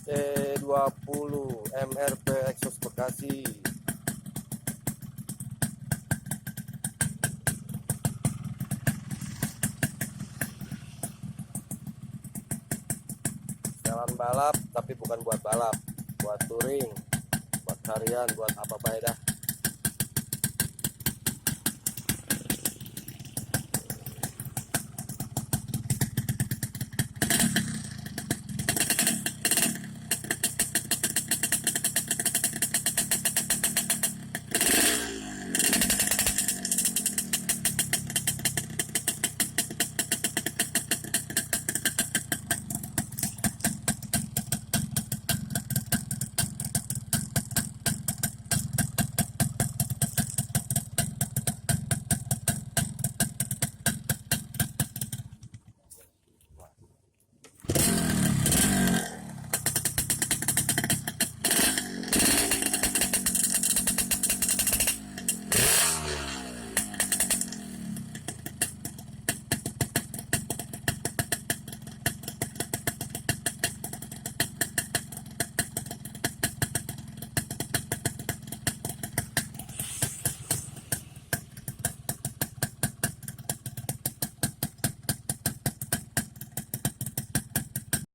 E20 MRP Exos Bekasi. Jalan balap tapi bukan buat balap, buat touring, buat harian, buat apa baik dah.